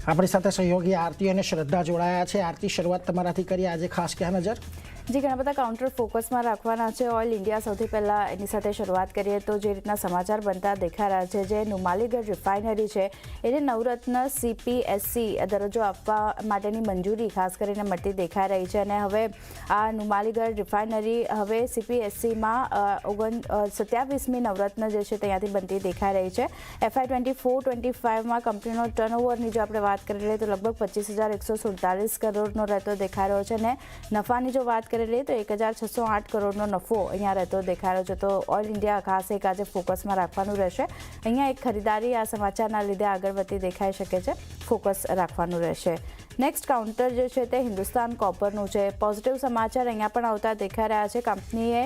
આપણી સાથે સહયોગી આરતી અને શ્રદ્ધા જોડાયા છે। આરતી, શરૂઆત તમારાથી કરીએ। આજે ખાસ ક્યાં નજર? जी घણા બધા કાઉન્ટર ફોકસમાં રાખવાના છે। ઓઇલ ઇન્ડિયા સૌથી પહેલાં એની સાથે શરૂઆત કરીએ તો જે રીતના સમાચાર બનતા દેખાઈ રહ્યા છે, જે નુમાલીગઢ રિફાઇનરી છે એને નવરત્ન CPSC દરજ્જો આપવા માટેની મંજૂરી ખાસ કરીને મળતી દેખાઈ રહી છે। અને હવે આ નુમાલીગઢ રિફાઇનરી હવે CPSCમાં 27મી નવરત્ન જે છે ત્યાંથી બનતી દેખાઈ રહી છે। FY 24-25માં કંપનીનો ટર્નઓવરની જો આપણે વાત કરી લઈએ તો લગભગ 25,147 કરોડનો રહેતો દેખાઈ રહ્યો છે। અને નફાની જો વાત કરીએ તો 1,608 કરોડનો નફો અહીંયા રહેતો દેખાઈ રહ્યો છે। તો ઓઇલ ઇન્ડિયા ખાસ એક આજે ફોકસમાં રાખવાનું રહેશે। અહીંયા એક ખરીદારી આ સમાચારના લીધે આગળ વધતી દેખાઈ શકે છે, ફોકસ રાખવાનું રહેશે। નેક્સ્ટ કાઉન્ટર જે છે તે હિન્દુસ્તાન કોપરનું છે। પોઝિટિવ સમાચાર અહીંયા પણ આવતા દેખાઈ રહ્યા છે। કંપનીએ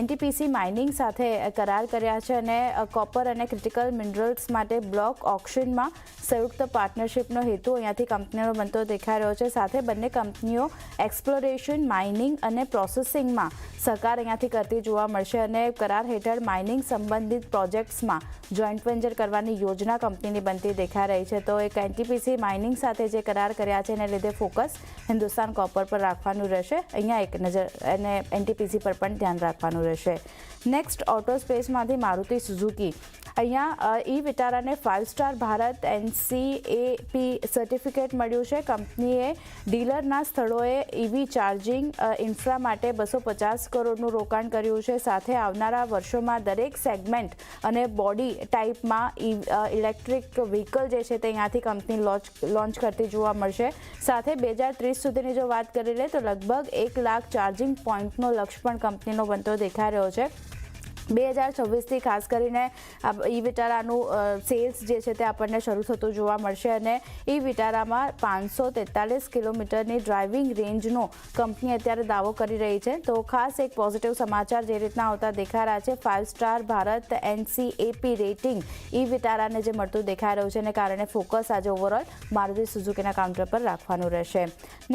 NTPC માઇનિંગ સાથે કરાર કર્યા છે અને કોપર અને ક્રિટિકલ મિનરલ્સ માટે બ્લોક ઓક્શનમાં સંયુક્ત પાર્ટનરશિપનો હેતુ અહીંયાથી કંપનીનો બનતો દેખાઈ રહ્યો છે। સાથે બંને કંપનીઓ એક્સપ્લોરેશન, માઇનિંગ અને પ્રોસેસિંગમાં સહકાર અહીંયાથી કરતી જોવા મળશે અને કરાર હેઠળ માઇનિંગ સંબંધિત પ્રોજેક્ટ્સમાં જોઈન્ટ વેન્ચર કરવાની યોજના કંપનીની બનતી દેખાઈ રહી છે। તો એક NTPC માઇનિંગ સાથે જે કરાર કર્યા છે એને લીધે ફોકસ હિન્દુસ્તાન કોપર પર રાખવાનું રહેશે। અહીંયા એક નજર અને NTPC પર પણ ધ્યાન રાખવાનું રહેશે। નેક્સ્ટ ઓટો સ્પેસમાંથી મારુતિ સુઝુકી અહીંયા ઈ વિટારાને 5 સ્ટાર ભારત NCAP સર્ટિફિકેટ મળ્યું છે। કંપનીએ ડીલરના સ્થળોએ EV ચાર્જિંગ ઇન્ફ્રા માટે 250 કરોડનું રોકાણ કર્યું છે। સાથે આવનારા વર્ષોમાં દરેક સેગમેન્ટ અને બોડી ટાઈપમાં ઇલેક્ટ્રિક વ્હીકલ જે છે તે અહીંયાથી કંપની લોન્ચ કરતી જોવા મળશે। સાથે 2030 સુધીની જો વાત કરી લે તો લગભગ 1 લાખ ચાર્જિંગ પોઈન્ટનો લક્ષ્ય પણ કંપનીનો બનતો દેખાઈ રહ્યો છે। 2026થી ખાસ કરીને ઈ વિટારાનું સેલ્સ જે છે તે આપણને શરૂ થતું જોવા મળશે અને ઈ વિટારામાં 543 કિલોમીટરની ડ્રાઇવિંગ રેન્જનો કંપની અત્યારે દાવો કરી રહી છે। તો ખાસ એક પોઝિટિવ સમાચાર જે રીતના આવતા દેખાઈ રહ્યા છે, 5 સ્ટાર ભારત NCAP રેટિંગ ઈ વિટારાને જે મળતું દેખાઈ રહ્યું છે એને કારણે ફોકસ આજે ઓવરઓલ મારુતિ સુઝુકીના કાઉન્ટર પર રાખવાનું રહેશે।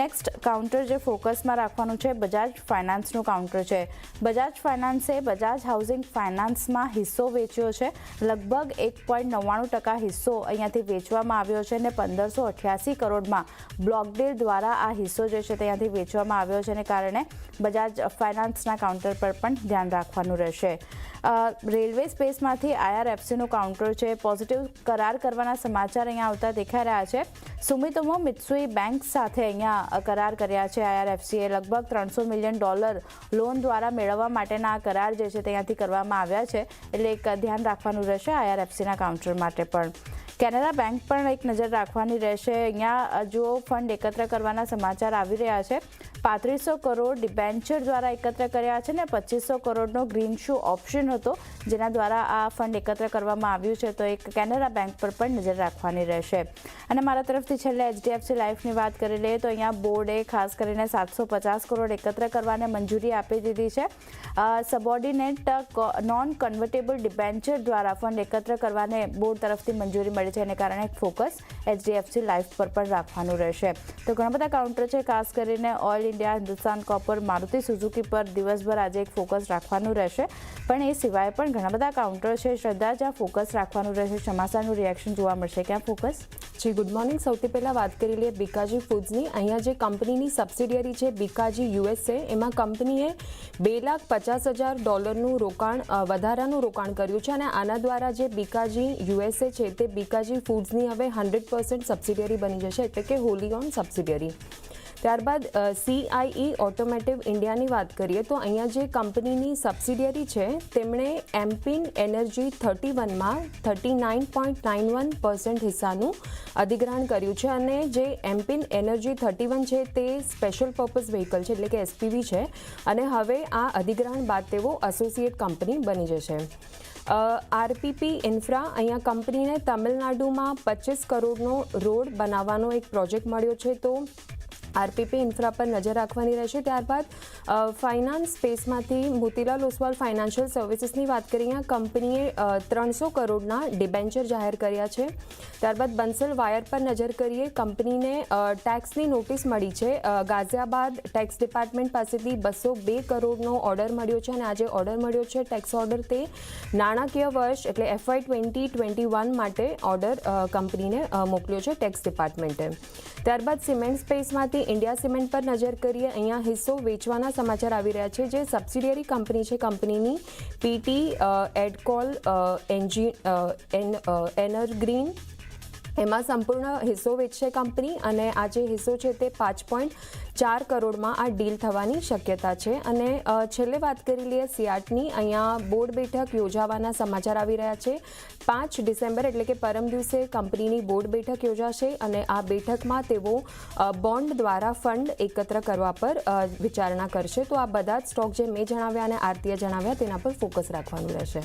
નેક્સ્ટ કાઉન્ટર જે ફોકસમાં રાખવાનું છે બજાજ ફાઇનાન્સનું કાઉન્ટર છે। બજાજ ફાઇનાન્સે બજાજ હાઉસિંગ ફાઇનાન્સમાં હિસ્સો વેચ્યો છે। લગભગ 1.99% હિસ્સો અહીંયાથી વેચવામાં આવ્યો છે અને 1588 કરોડમાં બ્લોક ડીલ દ્વારા આ હિસ્સો જે છે ત્યાંથી વેચવામાં આવ્યો છે અને કારણે બજાજ ફાઇનાન્સના કાઉન્ટર પર પણ ધ્યાન રાખવાનું રહેશે। રેલવે સ્પેસમાંથી IRFCનું કાઉન્ટર છે। પોઝિટિવ કરાર કરવાના સમાચાર અહીંયા આવતા દેખાઈ રહ્યા છે। સુમિતોમો મિત્સુઈ બેંક સાથે અહીંયા કરાર કર્યા છે IRFCએ। લગભગ $300 મિલિયન લોન દ્વારા મેળવવા માટેના આ કરાર જે છે ત્યાંથી કરવામાં આવ્યા છે, એટલે એક ધ્યાન રાખવાનું રહેશે IRFCના કાઉન્ટર માટે પણ। કેનરા બેંક પણ એક નજર રાખવાની રહેશે। અહીંયા જો ફંડ એકત્ર કરવાના સમાચાર આવી રહ્યા છે, 3500 કરોડ ડિબેન્ચર દ્વારા એકત્ર કર્યા છે ને 2500 કરોડનો ગ્રીન શૂ ઓપ્શન હતો જેના દ્વારા આ ફંડ એકત્ર કરવામાં આવ્યું છે। તો એક કેનરા બેંક પર પણ નજર રાખવાની રહેશે। અને મારા તરફથી છેલ્લે HDFC લાઈફની વાત કરી લઈએ તો અહીંયા બોર્ડે ખાસ કરીને 750 કરોડ એકત્ર કરવાને મંજૂરી આપી દીધી છે। સબોર્ડિનેટ નોન કન્વર્ટેબલ ડિબેન્ચર દ્વારા ફંડ એકત્ર કરવાને બોર્ડ તરફથી મંજૂરી મળી છે, એને કારણે એક ફોકસ HDFC લાઈફ પર પણ રાખવાનું રહેશે। તો ઘણા બધા કાઉન્ટર છે, ખાસ કરીને oil India, Hindustan copper, Maruti Suzuki પર દિવસભર આજે એક ફોકસ રાખવાનું રહેશે। પણ એ સિવાય પણ ઘણા બધા કાઉન્ટર છે। શ્રદ્ધા, જ્યાં ફોકસ રાખવાનું રહેશે, સમાચારનું રિએક્શન જોવા મળશે, ક્યાં ફોકસ? જી ગુડ મોર્નિંગ। સૌથી પહેલાં વાત કરી લઈએ બીકાજી ફૂડ્સની। અહીંયા જે કંપનીની સબસિડિયરી છે બીકાજી USA, એમાં કંપનીએ $2,50,000નું રોકાણ વધારાનું રોકાણ કર્યું છે અને આના દ્વારા જે બીકાજી USA છે તે બીકાજી ફૂડ્સની હવે 100% સબસિડિયરી બની જશે, એટલે કે હોલી ઓન સબસિડિયરી। ત્યારબાદ CIE ઓટોમેટિવ ઇન્ડિયાની વાત કરીએ તો અહીંયા જે કંપનીની સબસિડિયરી છે તેમણે એમ્પિન એનર્જી 31માં 39.91% હિસ્સાનું અધિગ્રહણ કર્યું છે અને જે એમ્પિન એનર્જી 31 છે તે સ્પેશિયલ પર્પઝ વ્હીકલ છે, એટલે કે SPV છે અને હવે આ અધિગ્રહણ બાદ તેઓ એસોસિએટ કંપની બની જશે। RPP ઇન્ફ્રા, અહીંયા કંપનીને તમિલનાડુમાં 25 કરોડનો રોડ બનાવવાનો એક પ્રોજેક્ટ મળ્યો છે। તો આરપીપી ઇન્ફ્રા પર નજર રાખવાની રહેશે. ત્યારબાદ ફાઇનાન્સ સ્પેસમાંથી મોતીલાલ ઓસવાલ ફાઇનાન્શિયલ સર્વિસીસની વાત કરીએ. કંપનીએ 300 કરોડના ડિબેન્ચર જાહેર કર્યા છે. ત્યારબાદ બંસલ વાયર પર નજર કરીએ. કંપનીને ટેક્સની નોટિસ મળી છે. ગાઝિયાબાદ ટેક્સ ડિપાર્ટમેન્ટ પાસેથી 202 કરોડનો ઓર્ડર મળ્યો છે અને આ જે ઓર્ડર મળ્યો છે ટેક્સ ઓર્ડર તે નાણાકીય વર્ષ એટલે FY 2021 માટે ઓર્ડર કંપનીને મોકલ્યો છે ટેક્સ ડિપાર્ટમેન્ટે. ત્યારબાદ સિમેન્ટ સ્પેસમાંથી ઇન્ડિયા સિમેન્ટ પર નજર કરીએ. અહીંયા હિસ્સો વેચવાના સમાચાર આવી રહ્યા છે. જે સબસિડિયરી કંપની છે કંપનીની PT એડકોલ એનરગ્રીન એમાં સંપૂર્ણ હિસ્સો વેચશે કંપની અને આ જે હિસ્સો છે તે 5.4 કરોડમાં આ ડીલ થવાની શક્યતા છે. અને છેલ્લે વાત કરી લઈએ સિયાટની. અહીંયા બોર્ડ બેઠક યોજાવાના સમાચાર આવી રહ્યા છે. 5 ડિસેમ્બર એટલે કે પરમ દિવસે કંપનીની બોર્ડ બેઠક યોજાશે અને આ બેઠકમાં તેઓ બોન્ડ દ્વારા ફંડ એકત્ર કરવા પર વિચારણા કરશે. તો આ બધા જ સ્ટોક જે મેં જણાવ્યા અને આરતીએ જણાવ્યા તેના પર ફોકસ રાખવાનું રહેશે.